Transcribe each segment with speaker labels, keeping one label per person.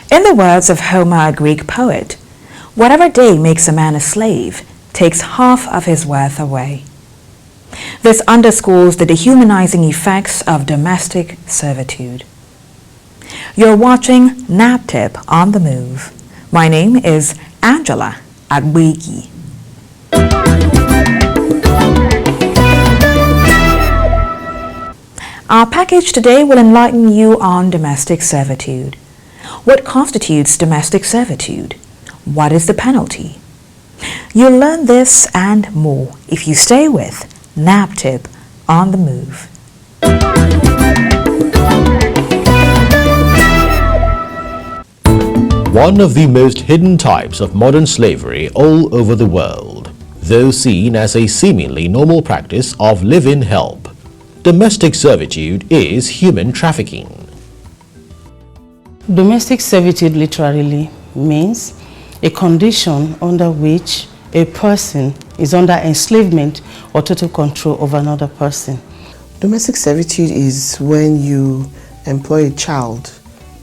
Speaker 1: In the words of Homer, a Greek poet, whatever day makes a man a slave takes half of his worth away. This underscores the dehumanizing effects of domestic servitude. You're watching NAPTIP On The Move. My name is Angela Agbegi. Our package today will enlighten you on domestic servitude. What constitutes domestic servitude? What is the penalty? You'll learn this and more if you stay with NAPTIP On The Move.
Speaker 2: One of the most hidden types of modern slavery all over the world, though seen as a seemingly normal practice of live-in help. Domestic servitude is human trafficking.
Speaker 3: Domestic servitude literally means a condition under which a person is under enslavement or total control of another person.
Speaker 4: Domestic servitude is when you employ a child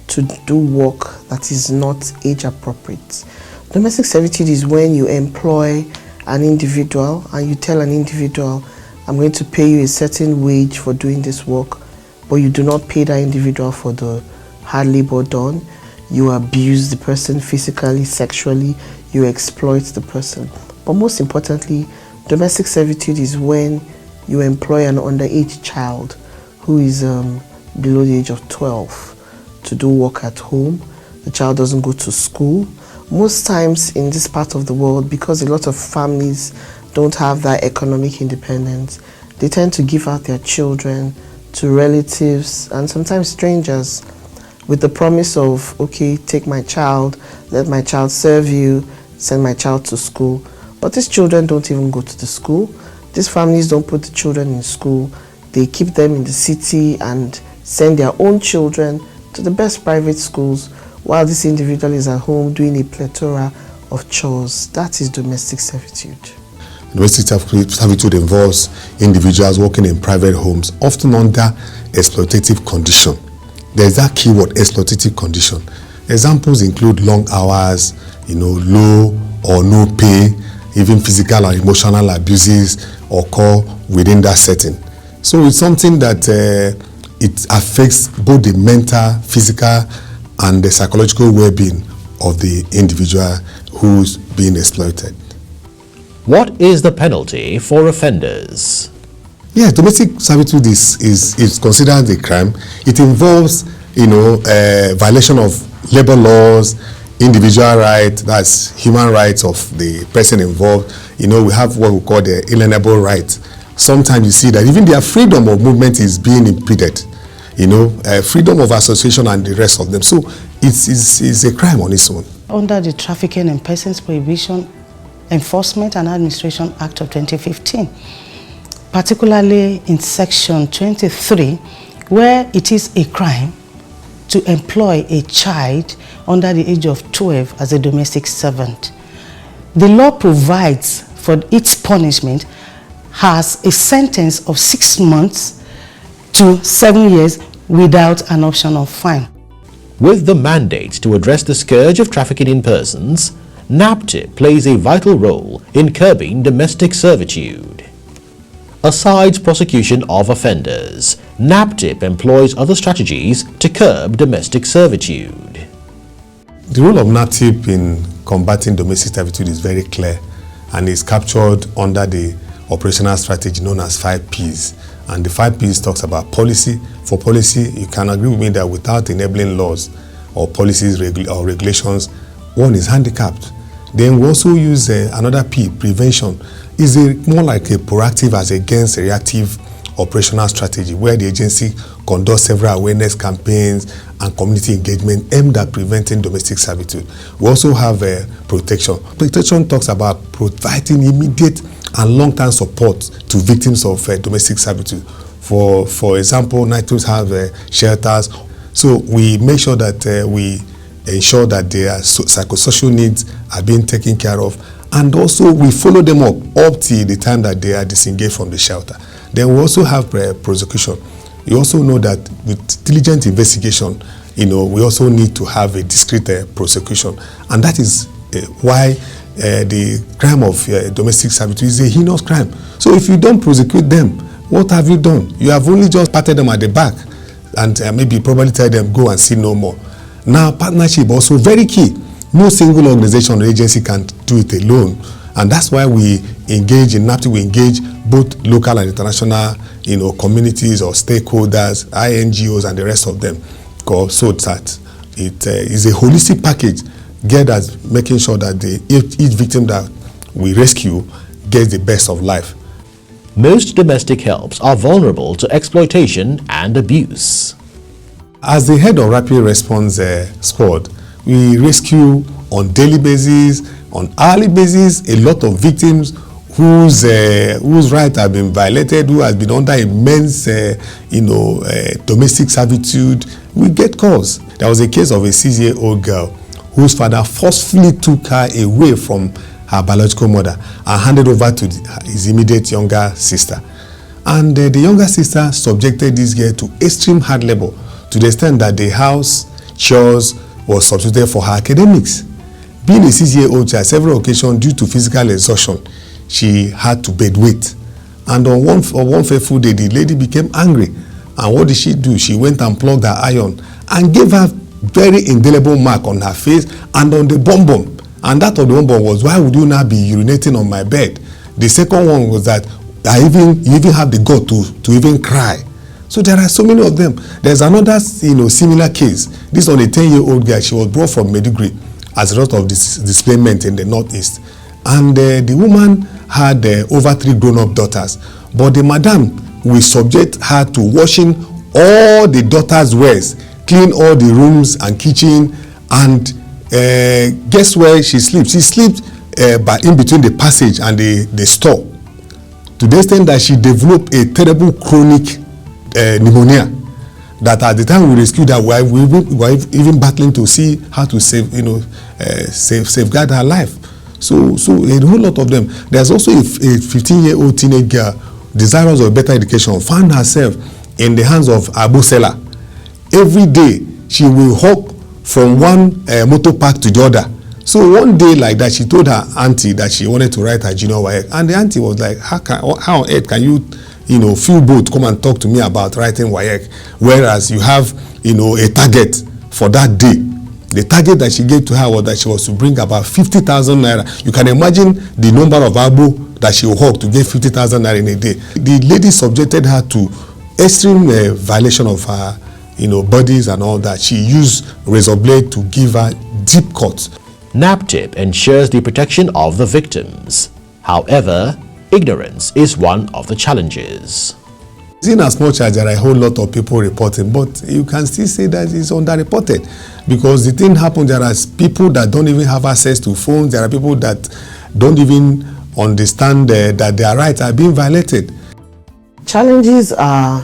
Speaker 4: to do work that is not age appropriate. Domestic servitude is when you employ an individual and you tell an individual, I'm going to pay you a certain wage for doing this work, but you do not pay that individual for the hard labor done. You abuse the person physically, sexually, you exploit the person. But most importantly, domestic servitude is when you employ an underage child who is below the age of 12 to do work at home. The child doesn't go to school. Most times in this part of the world, because a lot of families don't have that economic independence, they tend to give out their children to relatives and sometimes strangers with the promise of, okay, take my child, let my child serve you, send my child to school. But these children don't even go to the school. These families don't put the children in school. They keep them in the city and send their own children to the best private schools while this individual is at home doing a plethora of chores. That is domestic servitude.
Speaker 5: Domestic servitude involves individuals working in private homes, often under exploitative condition. There's that keyword, exploitative condition. Examples include long hours, low or no pay, even physical or emotional abuses occur within that setting. So it's something that it affects both the mental, physical, and the psychological well-being of the individual who's being exploited.
Speaker 2: What is the penalty for offenders?
Speaker 5: Yes, domestic servitude is considered a crime. It involves, violation of labor laws, individual rights, that's human rights of the person involved. We have what we call the inalienable rights. Sometimes you see that even their freedom of movement is being impeded. Freedom of association and the rest of them. So it's a crime on its own.
Speaker 3: Under the Trafficking in Persons Prohibition, Enforcement and Administration Act of 2015, particularly in section 23, where it is a crime to employ a child under the age of 12 as a domestic servant. The law provides for its punishment has a sentence of 6 months to 7 years without an option of fine.
Speaker 2: With the mandate to address the scourge of trafficking in persons, NAPTIP plays a vital role in curbing domestic servitude. Aside prosecution of offenders, NAPTIP employs other strategies to curb domestic servitude.
Speaker 5: The role of NAPTIP in combating domestic servitude is very clear and is captured under the operational strategy known as 5 Ps. And the 5 Ps talks about policy. For policy, you can agree with me that without enabling laws or policies or regulations, one is handicapped. Then we also use another P, prevention. Is more like a proactive as against a reactive operational strategy where the agency conducts several awareness campaigns and community engagement aimed at preventing domestic servitude. We also have protection. Protection talks about providing immediate and long-term support to victims of domestic servitude. For example, NAPTIP have shelters. So we make sure that we ensure that their psychosocial needs are being taken care of, and also we follow them up till the time that they are disengaged from the shelter. Then we also have prosecution. You also know that with diligent investigation, we also need to have a discreet prosecution, and that is why the crime of domestic servitude is a heinous crime. So if you don't prosecute them, what have you done? You have only just patted them at the back and maybe probably tell them go and see no more. Now, partnership also very key. No single organization or agency can do it alone, and that's why we engage in NAPTIP. We engage both local and international, communities or stakeholders, INGOs, and the rest of them, so that it is a holistic package geared at making sure that each victim that we rescue gets the best of life.
Speaker 2: Most domestic helps are vulnerable to exploitation and abuse.
Speaker 5: As the head of Rapid Response Squad, we rescue on daily basis, on hourly basis, a lot of victims whose rights have been violated, who has been under immense, domestic servitude. We get calls. There was a case of a 6-year-old girl whose father forcefully took her away from her biological mother and handed over to his immediate younger sister. And the younger sister subjected this girl to extreme hard labor to the extent that the house chores was substituted for her academics. Being a 6-year-old child, several occasions due to physical exhaustion, she had to bedwait. And on one fateful day, the lady became angry. And what did she do? She went and plugged her iron and gave her very indelible mark on her face and on the bum bum. And that of the bum bum was, why would you not be urinating on my bed? The second one was that you even have the gut to even cry. So there are so many of them. There's another similar case. This on a 10-year-old girl. She was brought from Maiduguri as a result of this displacement in the northeast. And the woman had over 3 grown-up daughters. But the madam will subject her to washing all the daughters' wares, clean all the rooms and kitchen, and guess where she sleeps? She sleeps in between the passage and the store, to the extent that she developed a terrible chronic pneumonia, that at the time we rescued her, we were even battling to see how to safeguard her life. So a whole lot of them. There's also a 15-year-old teenage girl, desirous of better education, found herself in the hands of Abu Sela. Every day she will hop from one motor park to the other. So one day like that, she told her auntie that she wanted to write her junior WAEC, and the auntie was like, how on earth can you feel both come and talk to me about writing WAEC, whereas you have a target for that day. The target that she gave to her was that she was to bring about 50,000 naira. You can imagine the number of abu that she will hawk to get 50,000 naira in a day. The lady subjected her to extreme violation of her bodies and all that. She used razor blade to give her deep cuts.
Speaker 2: NAPTIP ensures the protection of the victims. However, ignorance is one of the challenges.
Speaker 5: In as much as there are a whole lot of people reporting, but you can still say that it's underreported, because the thing happens, there are people that don't even have access to phones, there are people that don't even understand that their rights are being violated.
Speaker 4: Challenges are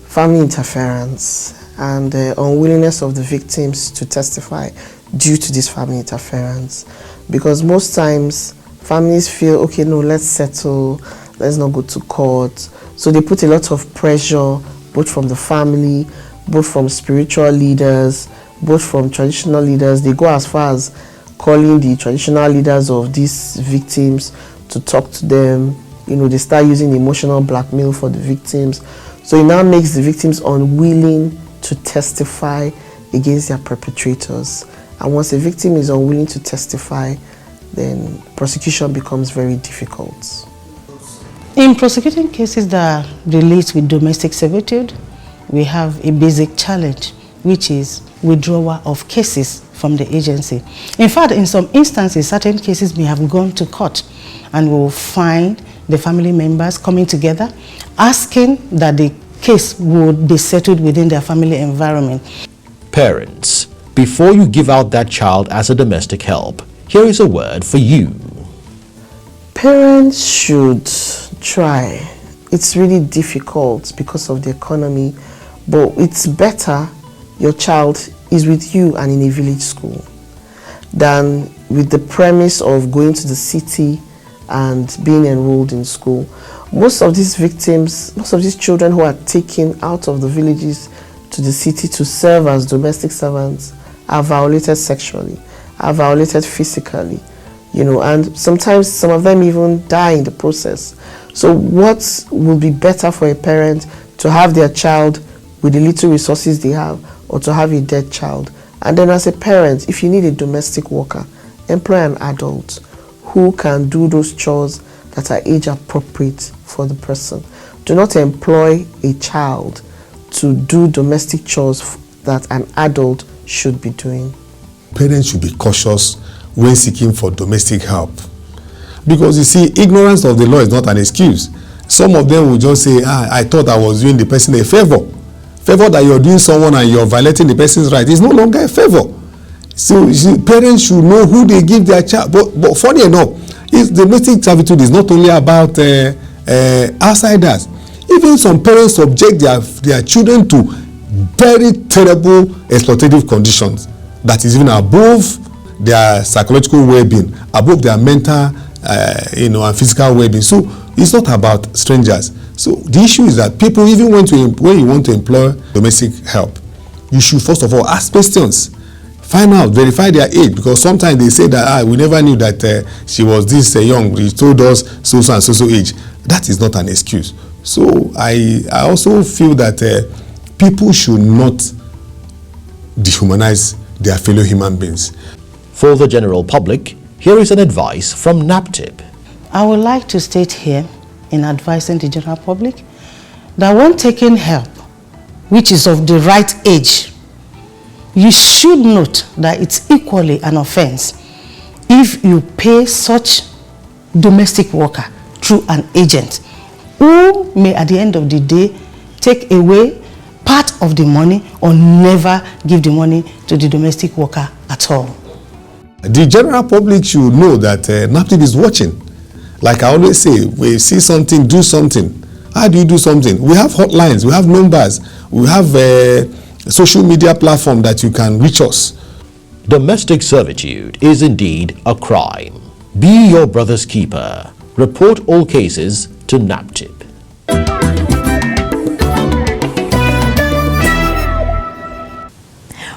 Speaker 4: family interference and unwillingness of the victims to testify due to this family interference, because most times families feel, okay, no, let's settle, let's not go to court. So they put a lot of pressure, both from the family, both from spiritual leaders, both from traditional leaders. They go as far as calling the traditional leaders of these victims to talk to them. They start using emotional blackmail for the victims. So it now makes the victims unwilling to testify against their perpetrators. And once a victim is unwilling to testify, then prosecution becomes very difficult.
Speaker 3: In prosecuting cases that relate with domestic servitude, we have a basic challenge, which is withdrawal of cases from the agency. In fact, in some instances, certain cases may have gone to court, and we'll find the family members coming together, asking that the case would be settled within their family environment.
Speaker 2: Parents, before you give out that child as a domestic help, here is a word for you.
Speaker 4: Parents should try. It's really difficult because of the economy, but it's better your child is with you and in a village school than with the premise of going to the city and being enrolled in school. Most of these victims, most of these children who are taken out of the villages to the city to serve as domestic servants are violated sexually, are violated physically, and sometimes some of them even die in the process. So what will be better for a parent to have their child with the little resources they have, or to have a dead child? And then as a parent, if you need a domestic worker, employ an adult who can do those chores that are age appropriate for the person. Do not employ a child to do domestic chores that an adult should be doing.
Speaker 5: Parents should be cautious when seeking for domestic help, because you see, ignorance of the law is not an excuse. Some of them will just say, I thought I was doing the person a favor that you're doing someone and you're violating the person's right. It's no longer a favor. So parents should know who they give their child. But funny enough, domestic servitude is not only about outsiders. Even some parents subject their children to very terrible exploitative conditions that is even above their psychological well-being, above their mental and physical well-being. So it's not about strangers. So the issue is that people, even when you want to employ domestic help, you should first of all ask questions, find out, verify their age, because sometimes they say that we never knew that she was this young. He told us so and so age. That is not an excuse. So I also feel that people should not dehumanize their fellow human beings.
Speaker 2: For the general public, here is an advice from NAPTIP.
Speaker 3: I would like to state here, in advising the general public, that when taking help, which is of the right age, you should note that it's equally an offense if you pay such domestic worker through an agent who may at the end of the day take away part of the money or never give the money to the domestic worker at all.
Speaker 5: The general public should know that NAPTIP is watching. Like I always say, we see something, do something. How do you do something? We have hotlines, we have numbers, we have a social media platform that you can reach us.
Speaker 2: Domestic servitude is indeed a crime. Be your brother's keeper. Report all cases to NAPTIP.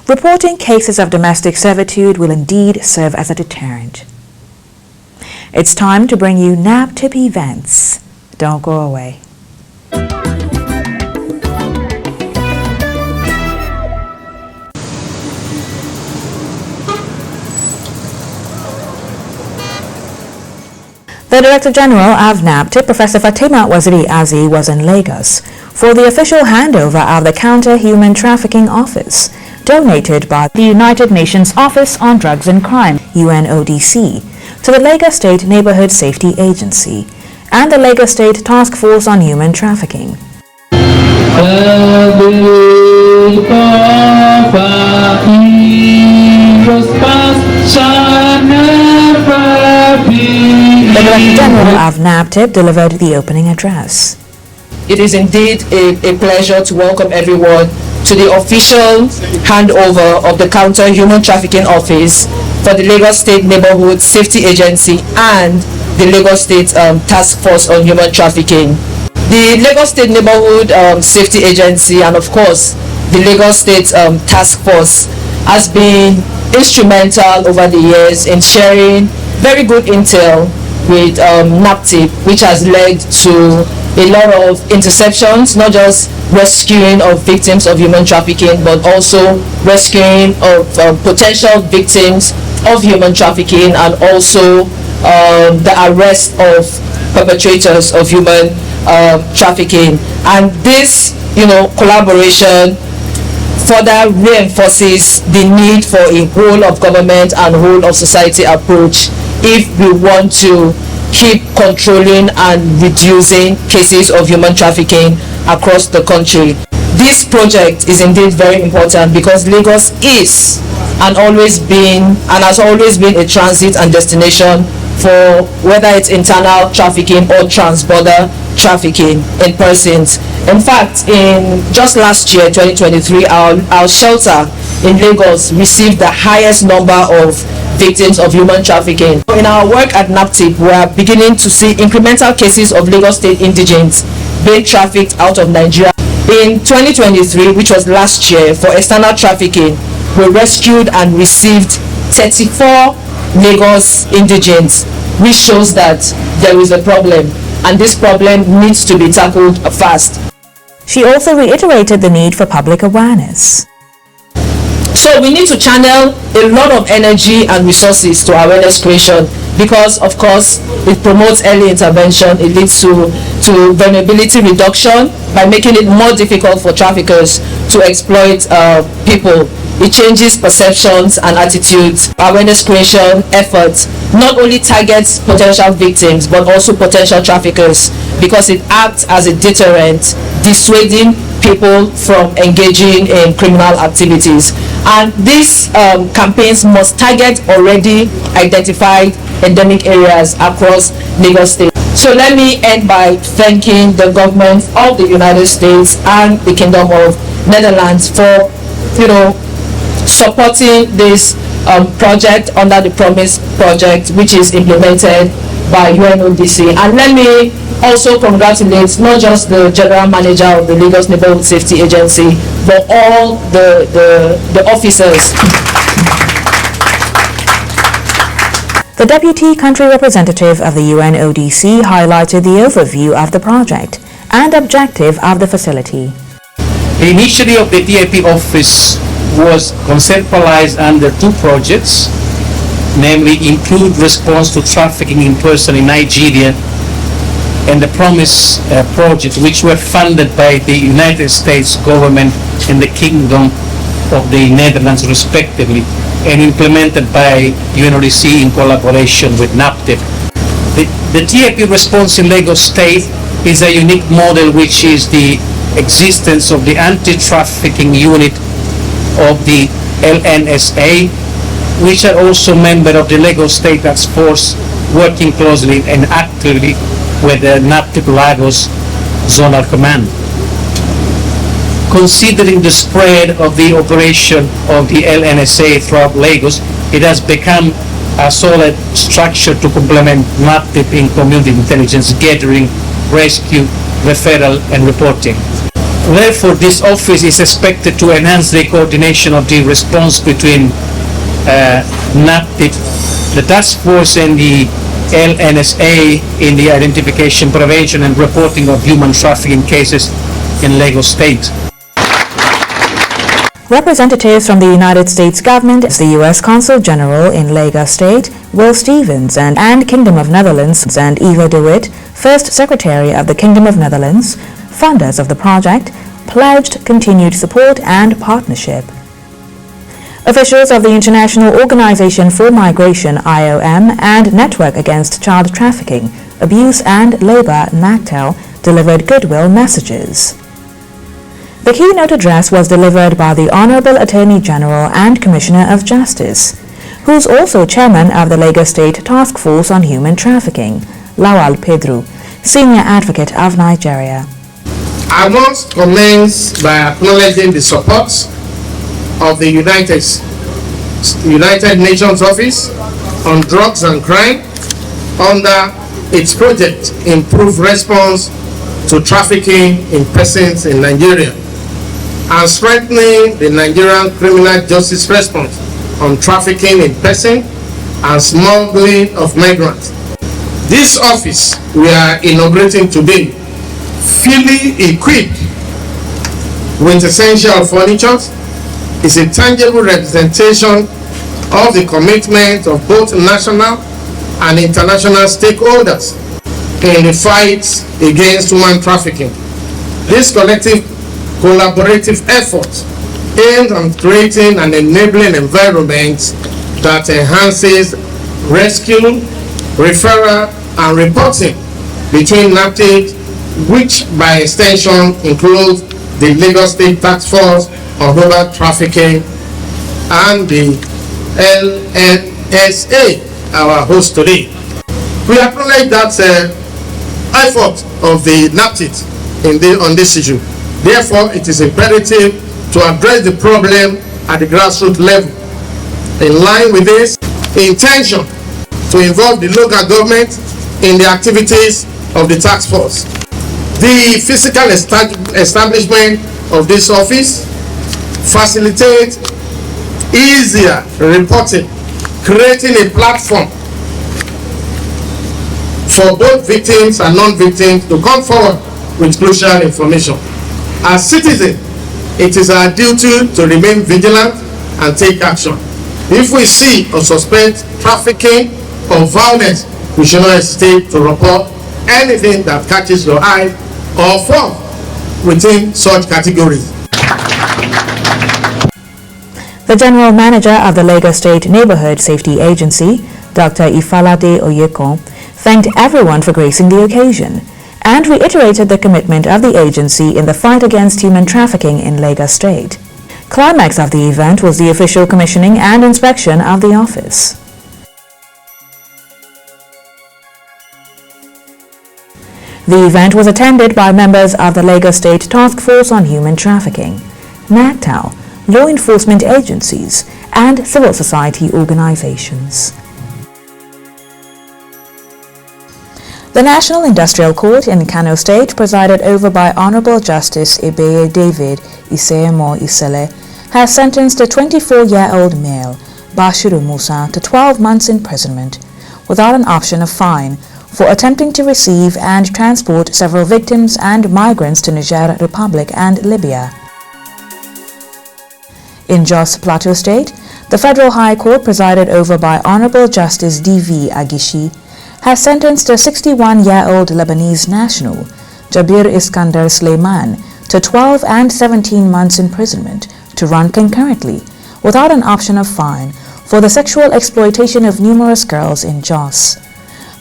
Speaker 1: Reporting cases of domestic servitude will indeed serve as a deterrent. It's time to bring you NAPTIP events. Don't go away. The Director General of NAPTIP, Professor Fatima Waziri Azi, was in Lagos for the official handover of the Counter Human Trafficking Office, donated by the United Nations Office on Drugs and Crime, UNODC, to the Lagos State Neighborhood Safety Agency and the Lagos State Task Force on Human Trafficking. The Director General of NAPTIP delivered the opening address.
Speaker 6: It is indeed a pleasure to welcome everyone to the official handover of the Counter Human Trafficking Office for the Lagos State Neighborhood Safety Agency and the Lagos State Task Force on Human Trafficking. The Lagos State Neighborhood Safety Agency and of course the Lagos State Task Force has been instrumental over the years in sharing very good intel with NAPTIP, which has led to a lot of interceptions, not just rescuing of victims of human trafficking, but also rescuing of potential victims of human trafficking, and also the arrest of perpetrators of human trafficking. And this, collaboration further reinforces the need for a whole of government and whole of society approach if we want to keep controlling and reducing cases of human trafficking across the country. This project is indeed very important because Lagos is and has always been a transit and destination for whether it's internal trafficking or trans-border trafficking in persons. In fact, in just last year, 2023, our shelter in Lagos received the highest number of victims of human trafficking. In our work at NAPTIP, we are beginning to see incremental cases of Lagos State indigents being trafficked out of Nigeria. In 2023, which was last year, for external trafficking, we rescued and received 34 Lagos indigents, which shows that there is a problem, and this problem needs to be tackled fast.
Speaker 1: She also reiterated the need for public awareness.
Speaker 6: So we need to channel a lot of energy and resources to awareness creation because, of course, it promotes early intervention. It leads to vulnerability reduction by making it more difficult for traffickers to exploit people. It changes perceptions and attitudes. Awareness creation efforts not only targets potential victims but also potential traffickers because it acts as a deterrent, dissuading people from engaging in criminal activities. And these campaigns must target already identified endemic areas across Lagos State. So let me end by thanking the government of the United States and the Kingdom of Netherlands for, supporting this project under the Promise project, which is implemented by UNODC. And let me also congratulate not just the General Manager of the Lagos Neighborhood Safety Agency, but all the officers.
Speaker 1: The Deputy Country Representative of the UNODC highlighted the overview of the project and objective of the facility.
Speaker 7: The initiative of the DAP office was conceptualized under two projects, namely Improved Response to Trafficking in Person in Nigeria and the Promise project, which were funded by the United States government and the Kingdom of the Netherlands respectively, and implemented by UNODC in collaboration with NAPTIP. The DAP response in Lagos State is a unique model, which is the existence of the anti-trafficking unit of the LNSA, which are also members of the Lagos State Task Force, working closely and actively with the NAPTIP Lagos Zonal Command. Considering the spread of the operation of the LNSA throughout Lagos, it has become a solid structure to complement NAPTIP in community intelligence gathering, rescue, referral, and reporting. Therefore, this office is expected to enhance the coordination of the response between NAPTIP, the task force, and the LNSA in the identification, prevention, and reporting of human trafficking cases in Lagos State.
Speaker 1: Representatives from the United States government, the U.S. Consul General in Lagos State, Will Stevens, and Kingdom of Netherlands, and Eva DeWitt, First Secretary of the Kingdom of Netherlands, funders of the project, pledged continued support and partnership. Officials of the International Organization for Migration (IOM) and Network Against Child Trafficking, Abuse and Labor (NACTEL) delivered goodwill messages. The keynote address was delivered by the Honorable Attorney General and Commissioner of Justice, who's also chairman of the Lagos State Task Force on Human Trafficking, Lawal Pedro, Senior Advocate of Nigeria.
Speaker 8: I must commence by acknowledging the support of the United Nations Office on Drugs and Crime under its project Improved Response to Trafficking in Persons in Nigeria, and strengthening the Nigerian criminal justice response on trafficking in persons and smuggling of migrants. This office we are inaugurating today, fully equipped with essential furniture is a tangible representation of the commitment of both national and international stakeholders in the fight against human trafficking. This collective collaborative effort aimed at creating an enabling environment that enhances rescue, referral, and reporting between NAPTIP, which by extension includes the Lagos State Task Force on Human Trafficking and the LNSA, our host today. We acknowledge that effort of the NAPTIP on this issue. Therefore, it is imperative to address the problem at the grassroots level. In line with this intention to involve the local government in the activities of the task force. The physical establishment of this office facilitates easier reporting, creating a platform for both victims and non-victims to come forward with crucial information. As citizens, it is our duty to remain vigilant and take action. If we see or suspect trafficking or violence, we should not hesitate to report anything that catches your eye or falls within such categories.
Speaker 1: The General Manager of the Lagos State Neighborhood Safety Agency, Dr. Ifalade Oyeko, thanked everyone for gracing the occasion and reiterated the commitment of the agency in the fight against human trafficking in Lagos State. Climax of the event was the official commissioning and inspection of the office. The event was attended by members of the Lagos State Task Force on Human Trafficking, NAPTIP, law enforcement agencies, and civil society organizations. The National Industrial Court in Kano State, presided over by Honorable Justice Ebeye David Iseyemo Isele, has sentenced a 24-year-old male, Bashiru Musa, to 12 months imprisonment, without an option of fine, for attempting to receive and transport several victims and migrants to Niger Republic and Libya. In Jos Plateau State, the Federal High Court, presided over by Honorable Justice D.V. Agishi, has sentenced a 61-year-old Lebanese national, Jabir Iskandar Sleiman, to 12 and 17 months imprisonment to run concurrently, without an option of fine, for the sexual exploitation of numerous girls in Jos.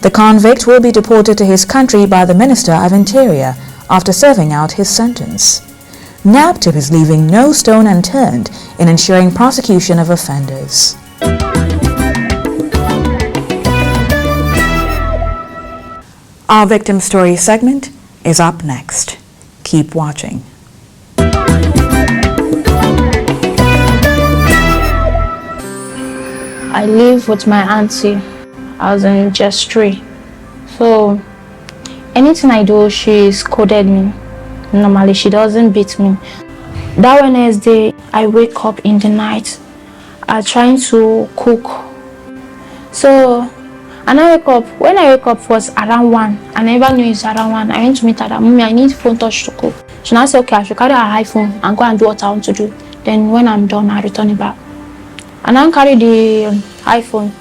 Speaker 1: The convict will be deported to his country by the Minister of Interior after serving out his sentence. NAPTIP is leaving no stone unturned in ensuring prosecution of offenders. Our Victim Story segment is up next. Keep watching.
Speaker 9: I live with my auntie. I was in just 3. So anything I do, she scolded me. Normally she doesn't beat me. That Wednesday, I wake up in the night. I'm trying to cook. So and I wake up. When I wake up was around 1. I never knew it's around 1. I went to meet her. Mommy, I need phone touch to cook. She now said, okay, I should carry her iPhone and go and do what I want to do. Then when I'm done, I return it back. And I carry the iPhone.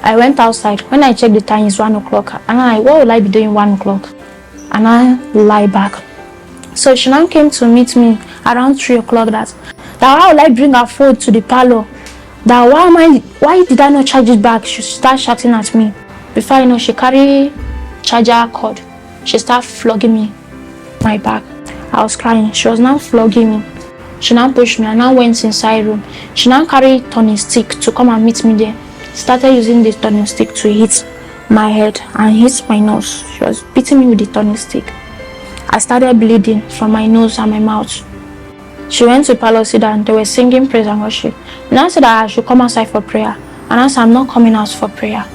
Speaker 9: I went outside. When I checked the time, it's 1 o'clock. And I, what will I be doing 1 o'clock? And I lie back. So she now came to meet me around 3 o'clock. That how will I bring her phone to the parlor? That why did I not charge it back? She started shouting at me. Before I know, she carried charger cord. She started flogging me my back. I was crying. She was now flogging me. She now pushed me. I now went inside room. She now carried turning stick to come and meet me there. Started using the turning stick to hit my head and hit my nose. She was beating me with the turning stick. I started bleeding from my nose and my mouth. She went to parlor, sit down. They were singing praise and worship. And I said that I should come outside for prayer. And I said, I'm not coming out for prayer.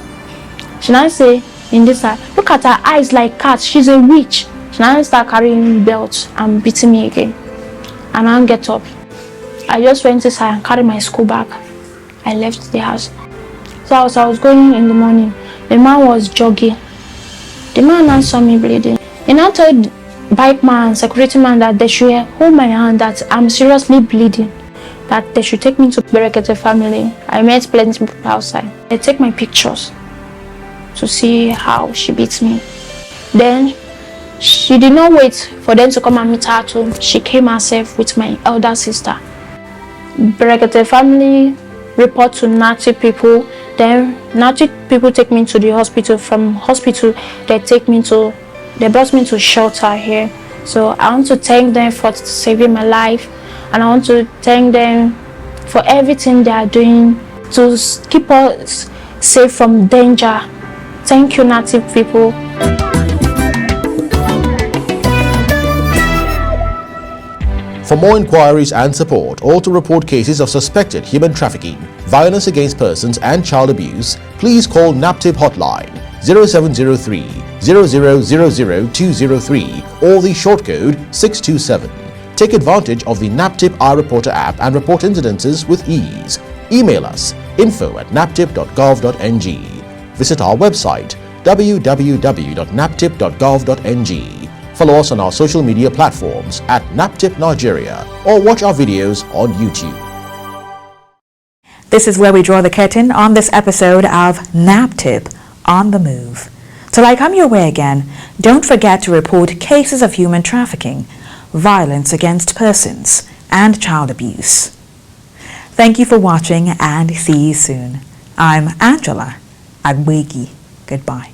Speaker 9: She now say, in this side, look at her eyes like cats. She's a witch. She now start carrying belts and beating me again. And I get up. I just went inside and carried my school bag. I left the house. So as I was going in the morning, the man was jogging. The man now saw me bleeding. He now told bike man, security man, that they should hold my hand, that I'm seriously bleeding, that they should take me to Berekete family. I met plenty people outside. They take my pictures to see how she beats me. Then she did not wait for them to come and meet her at home. She came herself with my elder sister. Berekete family report to NAPTIP people. Then NAPTIP people take me to the hospital. From hospital, they brought me to shelter here. So I want to thank them for saving my life, and I want to thank them for everything they are doing to keep us safe from danger. Thank you, NAPTIP people.
Speaker 2: For more inquiries and support, or to report cases of suspected human trafficking, violence against persons and child abuse, please call NAPTIP hotline 0703 0000203 or the short code 627. Take advantage of the NAPTIP iReporter app and report incidences with ease. Email us info@naptip.gov.ng. Visit our website www.naptip.gov.ng. Follow us on our social media platforms at NAPTIP Nigeria or watch our videos on YouTube.
Speaker 1: This is where we draw the curtain on this episode of NAPTIP On The Move. Till I come your way again, don't forget to report cases of human trafficking, violence against persons, and child abuse. Thank you for watching and see you soon. I'm Angela Agwegi. Goodbye.